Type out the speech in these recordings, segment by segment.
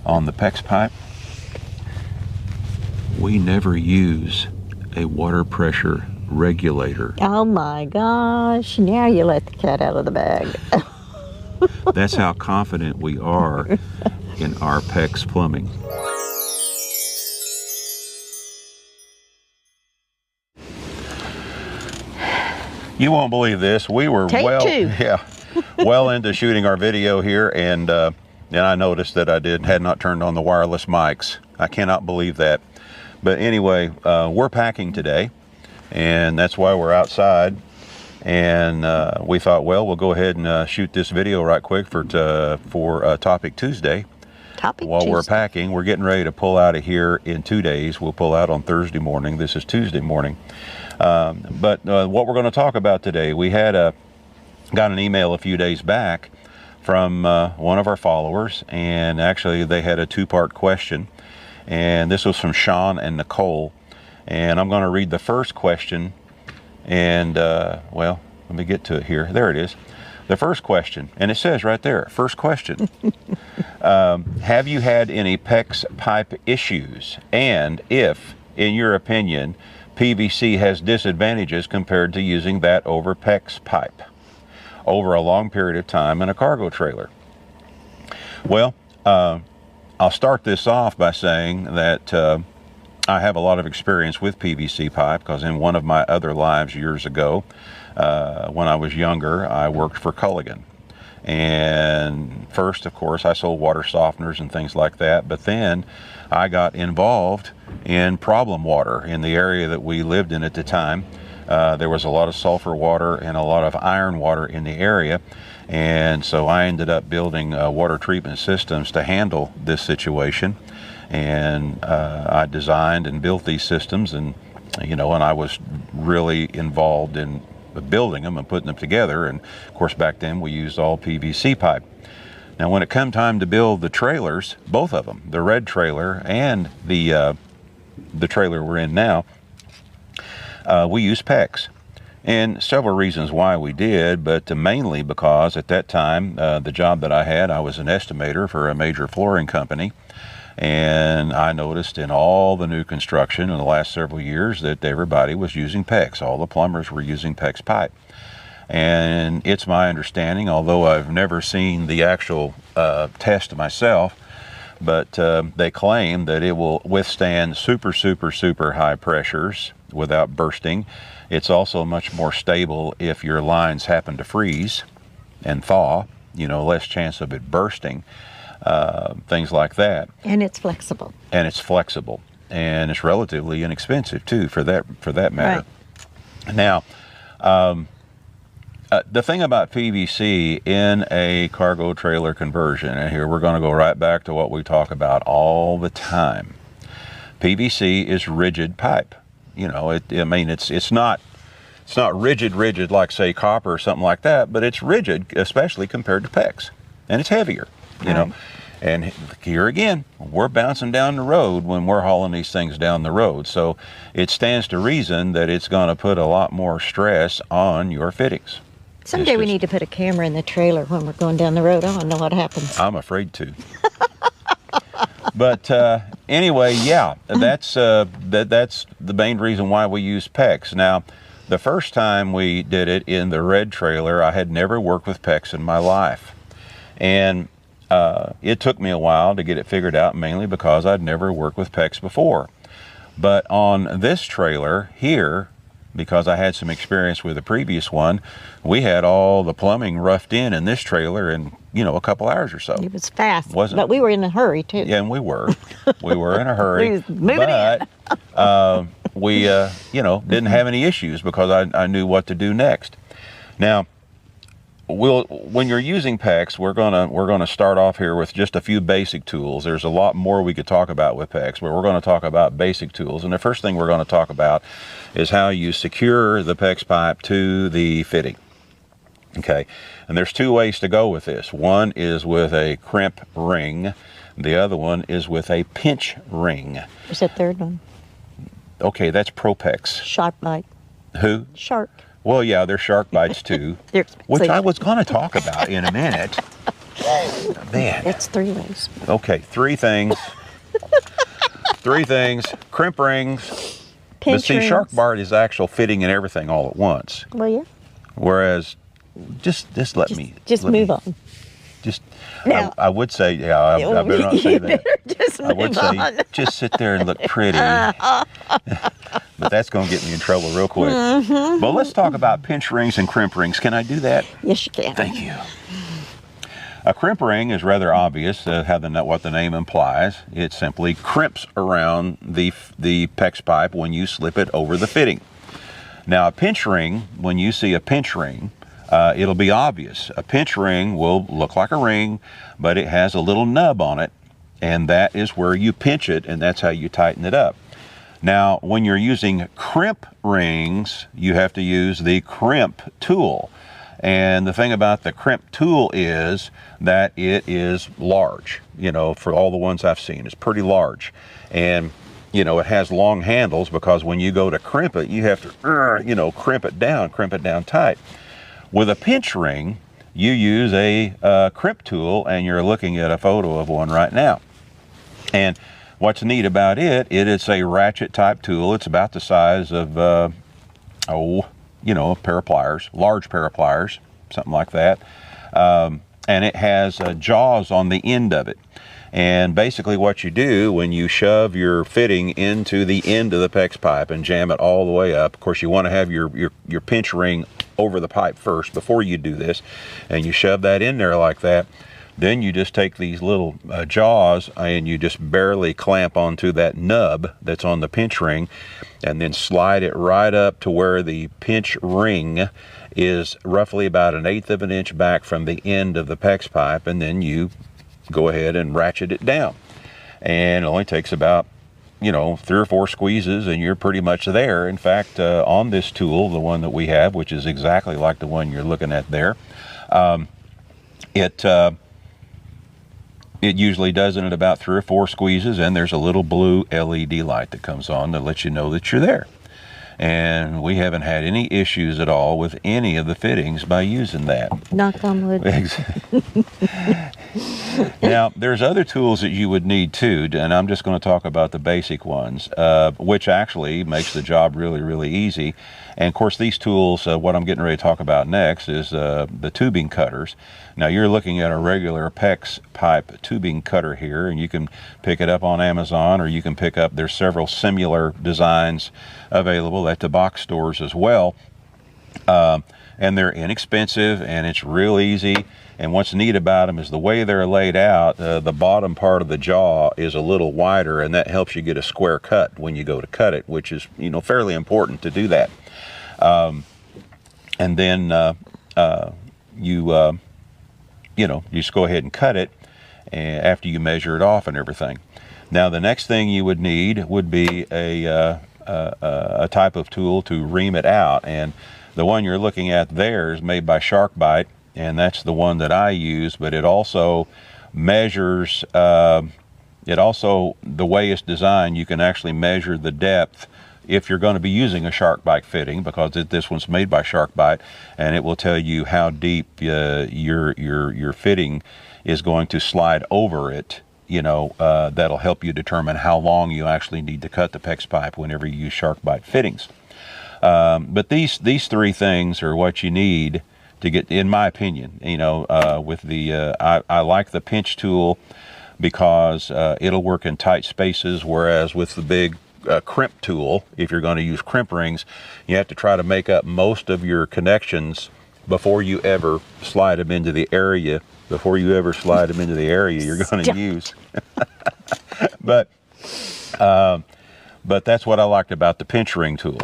on the PEX pipe, we never use a water pressure regulator. Oh my gosh, now you let the cat out of the bag. That's how confident we are in our PEX plumbing. You won't believe this. We were well into shooting our video here, and I noticed that I had not turned on the wireless mics. I cannot believe that. But anyway, we're packing today, and that's why we're outside. And we thought, well, we'll go ahead and shoot this video right quick for Topic Tuesday. While we're packing, we're getting ready to pull out of here in 2 days. We'll pull out on Thursday morning. This is Tuesday morning. But what we're going to talk about today, we got an email a few days back from one of our followers, and actually they had a two-part question, and this was from Sean and Nicole, and I'm going to read the first question, and well, let me get to it here. There it is. The first question, and it says right there, first question. Have you had any PEX pipe issues? And if, in your opinion, PVC has disadvantages compared to using that over PEX pipe over a long period of time in a cargo trailer? Well, I'll start this off by saying that I have a lot of experience with PVC pipe, because in one of my other lives years ago, when I was younger, I worked for Culligan. And first, of course, I sold water softeners and things like that, but then I got involved in problem water in the area that we lived in at the time. There was a lot of sulfur water and a lot of iron water in the area, and so I ended up building water treatment systems to handle this situation. And I designed and built these systems, and and I was really involved in building them and putting them together. And of course, back then we used all PVC pipe. Now, when it come time to build the trailers, both of them, the red trailer and the trailer we're in now, we use PEX. And several reasons why we did, but mainly because at that time, the job that I had, I was an estimator for a major flooring company. And I noticed in all the new construction in the last several years that everybody was using PEX. All the plumbers were using PEX pipe. And it's my understanding, although I've never seen the actual test myself, but they claim that it will withstand super high pressures without bursting. It's also much more stable if your lines happen to freeze and thaw, less chance of it bursting. Things like that. And it's flexible. And it's relatively inexpensive too, for that matter. Right. Now, the thing about PVC in a cargo trailer conversion, and here we're going to go right back to what we talk about all the time. PVC is rigid pipe. It's not rigid like, say, copper or something like that, but it's rigid, especially compared to PEX, and it's heavier. And here again, we're bouncing down the road when we're hauling these things down the road. So it stands to reason that it's going to put a lot more stress on your fittings. Someday we need to put a camera in the trailer when we're going down the road. I want to know what happens. I'm afraid to. But anyway, yeah, that's the main reason why we use PEX. Now, the first time we did it in the red trailer, I had never worked with PEX in my life. And it took me a while to get it figured out, mainly because I'd never worked with PEX before. But on this trailer here, because I had some experience with the previous one, we had all the plumbing roughed in this trailer in, a couple hours or so. It was fast, wasn't it? But we were in a hurry too. Yeah, and we were. We were in a hurry. We was moving in. We, didn't have any issues because I knew what to do next. Now, when you're using PEX, we're gonna start off here with just a few basic tools. There's a lot more we could talk about with PEX, but we're going to talk about basic tools. And the first thing we're going to talk about is how you secure the PEX pipe to the fitting. Okay, and there's two ways to go with this. One is with a crimp ring. The other one is with a pinch ring. What's that third one? Okay, that's Pro-PEX. Shark bite. Who? Shark. Well, yeah, they're shark bites too, They're which I was going to talk about in a minute. Man. That's 3 ways. Okay, 3 things. 3 things. Crimp rings. Pinch but see, rings. shark bite is actual fitting and everything all at once. Well, yeah. Whereas, just let me. Just let move me, on. Just, Now, I would say, yeah, I better not say that. Just I would say, just sit there and look pretty. But that's going to get me in trouble real quick. But let's talk about pinch rings and crimp rings. Can I do that? Yes, you can. Thank you. A crimp ring is rather obvious, what the name implies. It simply crimps around the PEX pipe when you slip it over the fitting. Now, a pinch ring, when you see a pinch ring, it'll be obvious. A pinch ring will look like a ring, but it has a little nub on it, and that is where you pinch it, and that's how you tighten it up. Now, when you're using crimp rings, you have to use the crimp tool. And the thing about the crimp tool is that it is large. You know, for all the ones I've seen, it's pretty large. And, you know, it has long handles because when you go to crimp it, you have to, you know, crimp it down tight. With a pinch ring, you use a crimp tool, and you're looking at a photo of one right now. And what's neat about it is a ratchet type tool. It's about the size of, you know, a pair of pliers, large pair of pliers, something like that. And it has jaws on the end of it. And basically what you do when you shove your fitting into the end of the PEX pipe and jam it all the way up, of course you want to have your pinch ring over the pipe first before you do this, and you shove that in there like that. Then you just take these little jaws and you just barely clamp onto that nub that's on the pinch ring, and then slide it right up to where the pinch ring is roughly about 1/8 of an inch back from the end of the PEX pipe, and then you go ahead and ratchet it down. And it only takes about, you know, 3 or 4 squeezes and you're pretty much there. In fact, on this tool, the one that we have, which is exactly like the one you're looking at there, it usually does it in about 3 or 4 squeezes, and there's a little blue LED light that comes on to let you know that you're there. And we haven't had any issues at all with any of the fittings by using that. Knock on wood. Now, there's other tools that you would need too, and I'm just going to talk about the basic ones, which actually makes the job really, really easy. And of course, these tools, what I'm getting ready to talk about next is the tubing cutters. Now, you're looking at a regular PEX pipe tubing cutter here, and you can pick it up on Amazon, or you can pick up, there's several similar designs available at the box stores as well. And they're inexpensive, and it's real easy. And what's neat about them is the way they're laid out, the bottom part of the jaw is a little wider, and that helps you get a square cut when you go to cut it, which is, you know, fairly important to do that. And then you know, you just go ahead and cut it after you measure it off and everything. Now, the next thing you would need would be a type of tool to ream it out, and the one you're looking at there is made by SharkBite, and that's the one that I use. But it also measures, the way it's designed, you can actually measure the depth if you're going to be using a SharkBite fitting, because this one's made by SharkBite, and it will tell you how deep your fitting is going to slide over it. You know, that'll help you determine how long you actually need to cut the PEX pipe whenever you use SharkBite fittings. But these 3 things are what you need to get, in my opinion. You know, with the I like the pinch tool because it'll work in tight spaces, whereas with the big crimp tool, if you're going to use crimp rings, you have to try to make up most of your connections before you ever slide them into the area. Before you ever slide them into the area you're going to use. But that's what I liked about the pinch ring tool.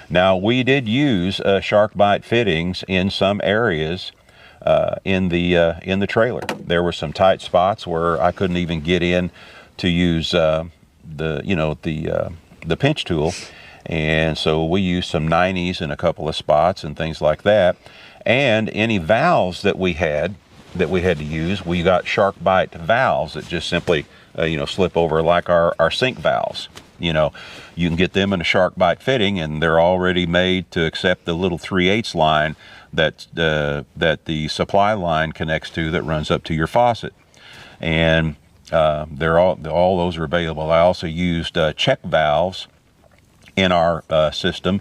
Now, we did use SharkBite fittings in some areas in the trailer. There were some tight spots where I couldn't even get in to use the pinch tool, and so we used some 90s in a couple of spots and things like that. And any valves that we had to use, we got SharkBite valves that just simply slip over like our sink valves. You know, you can get them in a SharkBite fitting, and they're already made to accept the little 3/8 line that the supply line connects to that runs up to your faucet. And they're all those are available. I also used check valves in our system,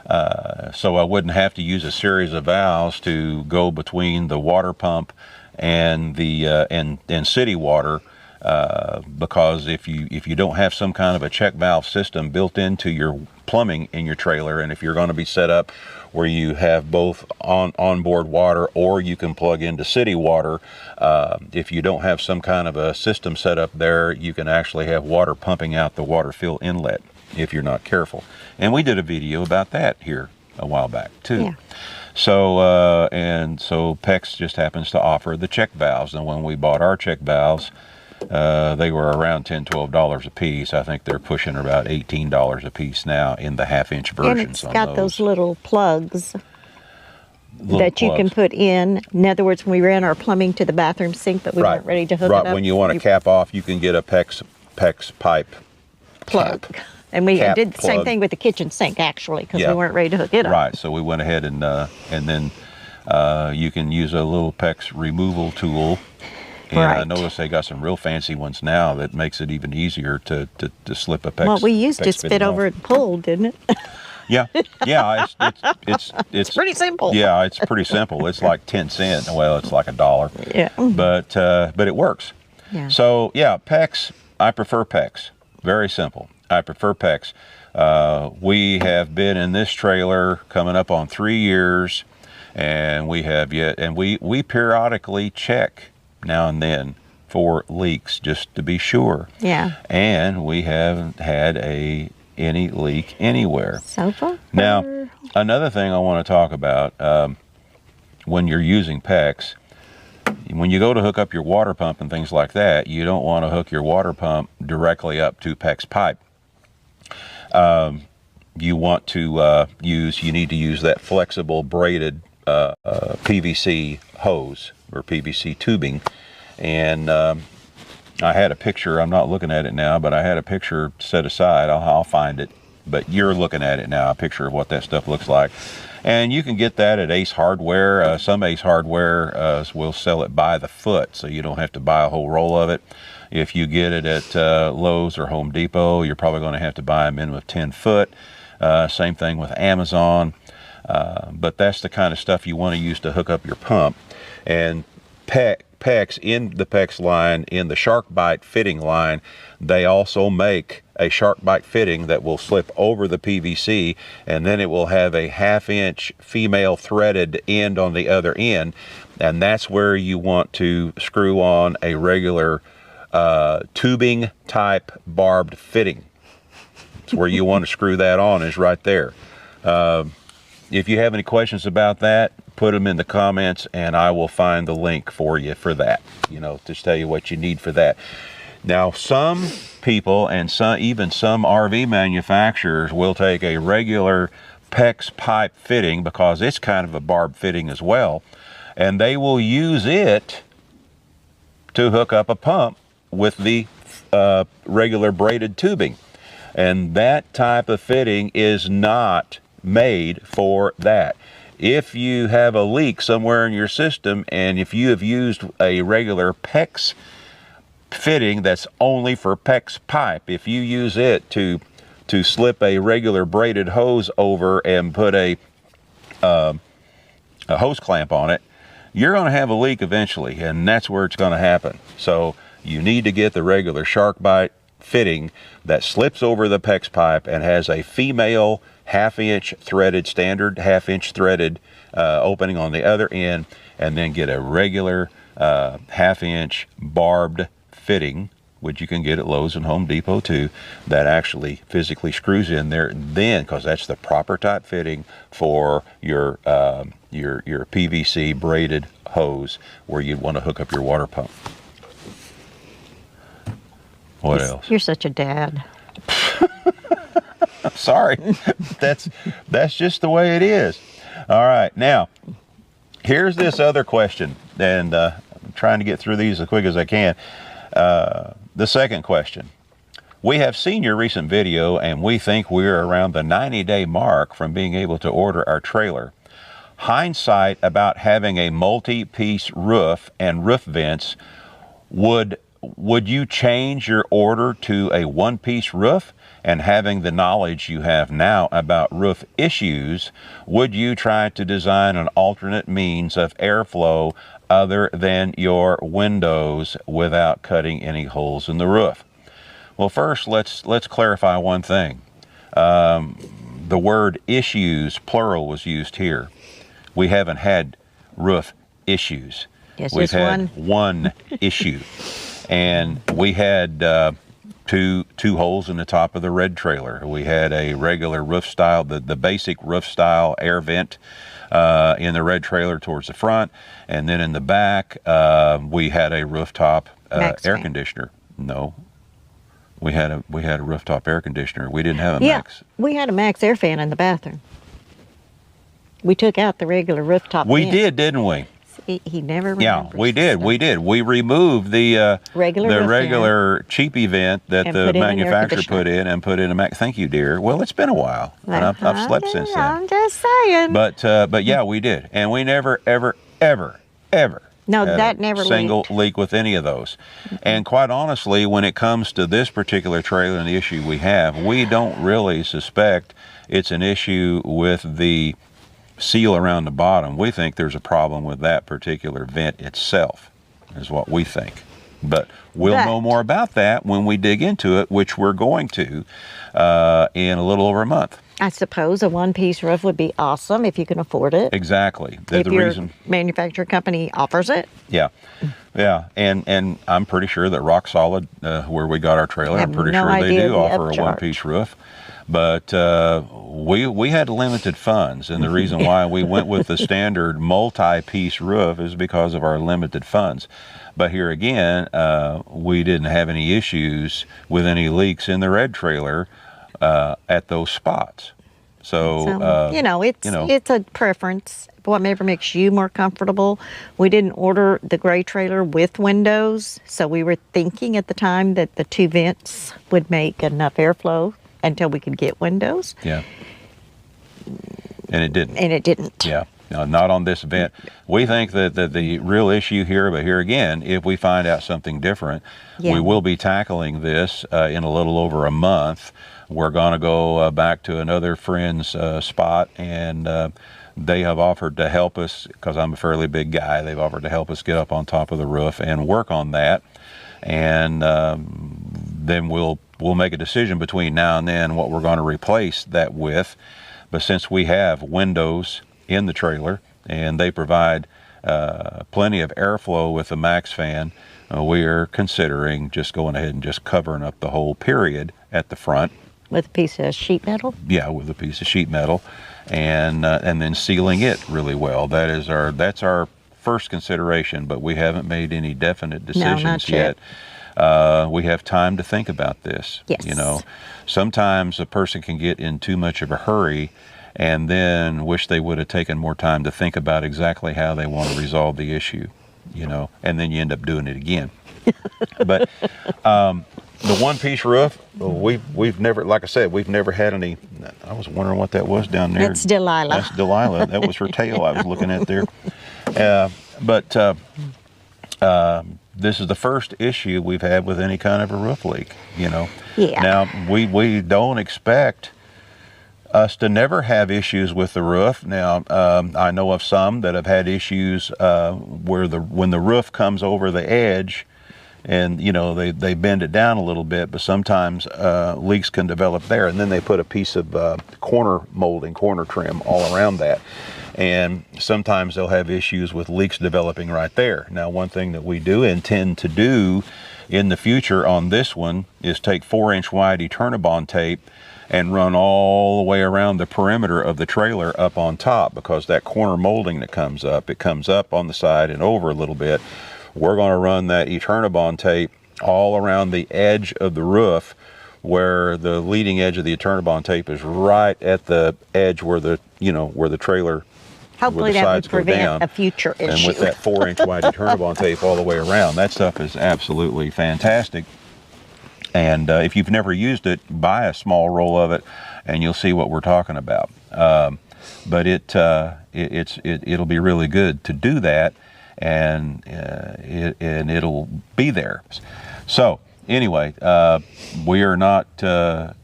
so I wouldn't have to use a series of valves to go between the water pump and the and city water, because if you don't have some kind of a check valve system built into your plumbing in your trailer, and if you're going to be set up where you have both onboard water or you can plug into city water, if you don't have some kind of a system set up there, you can actually have water pumping out the water fill inlet if you're not careful. And we did a video about that here a while back too. Yeah. So so PEX just happens to offer the check valves, and when we bought our check valves, they were around $10–12 a piece. I think they're pushing about $18 a piece now in the half-inch versions. And it's got those little plugs that you can put in. In other words, when we ran our plumbing to the bathroom sink, but we weren't ready to hook it up. Right, when you want to cap off, you can get a PEX pipe plug. And we did the same thing with the kitchen sink, actually, because we weren't ready to hook it up. Right, so we went ahead and then you can use a little PEX removal tool. And I noticed they got some real fancy ones now that makes it even easier to slip a PEX. Well, we used to spit over it and pull, didn't it? Yeah, it's pretty simple. Yeah, it's pretty simple. It's like 10 cents. Well, it's like $1. Yeah. But it works. Yeah. So yeah, PEX. I prefer PEX. Very simple. I prefer PEX. We have been in this trailer coming up on 3 years, and we periodically check now and then for leaks just to be sure. Yeah. And we haven't had any leak anywhere. So far. Now, another thing I want to talk about, when you're using PEX, when you go to hook up your water pump and things like that, you don't want to hook your water pump directly up to PEX pipe. You want to you need to use that flexible braided PVC hose or PVC tubing. And I had a picture, I'm not looking at it now, but I had a picture set aside. I'll find it, but you're looking at it now, a picture of what that stuff looks like. And you can get that at Ace Hardware. Some Ace Hardware will sell it by the foot, so you don't have to buy a whole roll of it. If you get it at Lowe's or Home Depot, you're probably going to have to buy a minimum of 10 foot. Same thing with Amazon. But that's the kind of stuff you want to use to hook up your pump. And PEX, in the PEX line, in the Shark Bite fitting line, they also make a Shark Bite fitting that will slip over the PVC, and then it will have a 1/2-inch female threaded end on the other end, and that's where you want to screw on a regular tubing type barbed fitting. It's where you want to screw that on, is right there. If you have any questions about that, put them in the comments and I will find the link for you for that, to tell you what you need for that. Now, some people and even some RV manufacturers will take a regular PEX pipe fitting, because it's kind of a barbed fitting as well, and they will use it to hook up a pump with the regular braided tubing. And that type of fitting is not made for that. If you have a leak somewhere in your system, and if you have used a regular PEX fitting that's only for PEX pipe, if you use it to slip a regular braided hose over and put a hose clamp on it, you're going to have a leak eventually, and that's where it's going to happen. So you need to get the regular Shark Bite fitting that slips over the PEX pipe and has a female 1/2-inch threaded, standard 1/2-inch threaded opening on the other end, and then get a regular 1/2-inch barbed fitting, which you can get at Lowe's and Home Depot too, that actually physically screws in there, then, because that's the proper type fitting for your PVC braided hose where you'd want to hook up your water pump. What else? You're such a dad. I'm sorry. That's just the way it is. All right, now here's this other question, and I'm trying to get through these as quick as I can. The second question: we have seen your recent video, and we think we're around the 90-day mark from being able to order our trailer. hindsight about having a multi-piece roof and roof vents, would you change your order to a one-piece roof? And having the knowledge you have now about roof issues, would you try to design an alternate means of airflow other than your windows without cutting any holes in the roof? Well, first, let's clarify one thing. The word issues, plural, was used here. We haven't had roof issues. Yes, we've had one issue. And we had two holes in the top of the red trailer. We had a regular roof style, the basic roof style air vent in the red trailer towards the front, and then in the back we had a rooftop air conditioner. No, we had a rooftop air conditioner. We didn't have a Max. We had a Max air fan in the bathroom. We took out the regular rooftop. We did, didn't we? He never remembers. Yeah, we did. We did. We removed the regular cheap event that the manufacturer put in and put in a Mac. Thank you, dear. Well, it's been a while, and I've slept since then. I'm just saying. But yeah, we did, and we never ever no, that never single leak with any of those. And quite honestly, when it comes to this particular trailer and the issue we have, we don't really suspect it's an issue with the seal around the bottom. We think there's a problem with that particular vent itself, is what we think. But we'll know more about that when we dig into it, which we're going to in a little over a month. I suppose a one-piece roof would be awesome if you can afford it. Exactly. If your manufacturer company offers it. Yeah. Yeah. And I'm pretty sure that Rock Solid, where we got our trailer, I'm pretty sure they do offer a one-piece roof. But we had limited funds, and the reason why we went with the standard multi-piece roof is because of our limited funds. But here again, we didn't have any issues with any leaks in the red trailer at those spots. So it's a preference. Whatever makes you more comfortable. We didn't order the gray trailer with windows, so we were thinking at the time that the two vents would make enough airflow until we could get windows. Yeah. And it didn't. And it didn't. Yeah. No, not on this vent. We think that the real issue here, but here again, if we find out something different, we will be tackling this in a little over a month. We're going to go back to another friend's spot, and they have offered to help us, because I'm a fairly big guy, they've offered to help us get up on top of the roof and work on that. And then we'll make a decision between now and then what we're going to replace that with. But since we have windows in the trailer and they provide plenty of airflow with the Max fan, we are considering just going ahead and just covering up the whole period at the front. With a piece of sheet metal? Yeah, with a piece of sheet metal, and then sealing it really well. That's our first consideration, but we haven't made any definite decisions yet. We have time to think about this. Yes. You know, sometimes a person can get in too much of a hurry and then wish they would have taken more time to think about exactly how they want to resolve the issue, you know, and then you end up doing it again. But the one-piece roof, we've never, like I said, we've never had any. I was wondering what that was down there. That's Delilah. That's Delilah. That was her tail I was looking at there. This is the first issue we've had with any kind of a roof leak, you know. Yeah. Now, we don't expect us to never have issues with the roof. Now, I know of some that have had issues where when the roof comes over the edge, and you know they bend it down a little bit, but sometimes leaks can develop there, and then they put a piece of corner trim all around that, and sometimes they'll have issues with leaks developing right there. Now, one thing that we do intend to do in the future on this one is take 4-inch wide Eternabond tape and run all the way around the perimeter of the trailer up on top, because that corner molding that comes up, it comes up on the side and over a little bit. We're going to run that Eternabond tape all around the edge of the roof, where the leading edge of the Eternabond tape is right at the edge where the trailer, hopefully that would prevent a future issue. And with that 4-inch wide Eternabond tape all the way around, that stuff is absolutely fantastic. And if you've never used it, buy a small roll of it and you'll see what we're talking about. but it'll be really good to do that, and it'll be there. So anyway, we are not the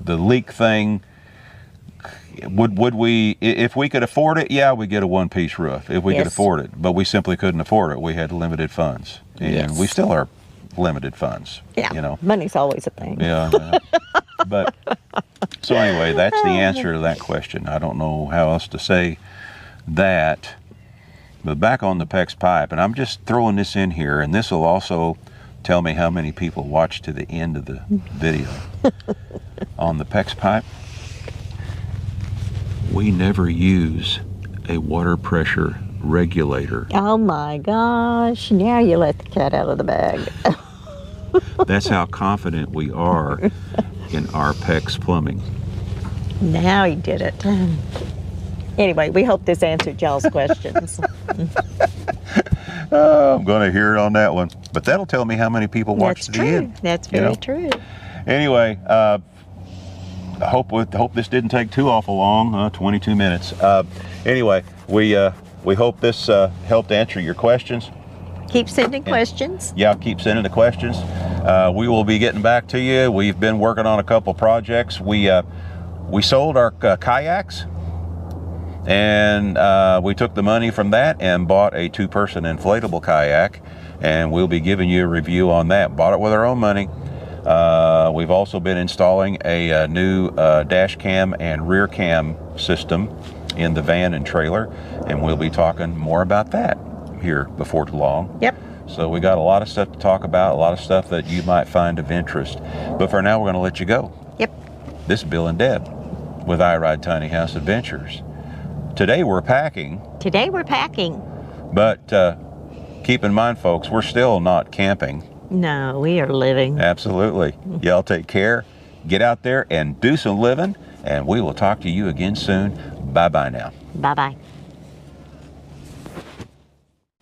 leak thing. Would we, if we could afford it? Yeah, we get a one-piece roof if we could afford it, but we simply couldn't afford it. We had limited funds, and we still are limited funds. Yeah, you know, money's always a thing. Yeah, but so anyway, that's the answer to that question. I don't know how else to say that. But back on the PEX pipe, and I'm just throwing this in here, and this will also tell me how many people watch to the end of the video. On the PEX pipe, we never use a water pressure regulator. Oh my gosh, now you let the cat out of the bag. That's how confident we are in our PEX plumbing. Now he did it. Anyway, we hope this answered y'all's questions. Oh, I'm going to hear it on that one. But that'll tell me how many people watch to the end. That's very true. Anyway, I hope this didn't take too awful long, 22 minutes. Anyway, we hope this helped answer your questions. Keep sending questions. Yeah, keep sending the questions. We will be getting back to you. We've been working on a couple projects. We sold our kayaks, and we took the money from that and bought a 2-person inflatable kayak, and we'll be giving you a review on that. Bought it with our own money. We've also been installing a new dash cam and rear cam system in the van and trailer, and we'll be talking more about that here before too long. Yep. So we got a lot of stuff to talk about, a lot of stuff that you might find of interest. But for now, we're going to let you go. Yep. This is Bill and Deb with I Ride Tiny House Adventures. Today we're packing. But keep in mind, folks, we're still not camping. No, we are living. Absolutely. Y'all take care. Get out there and do some living, and we will talk to you again soon. Bye-bye now. Bye-bye.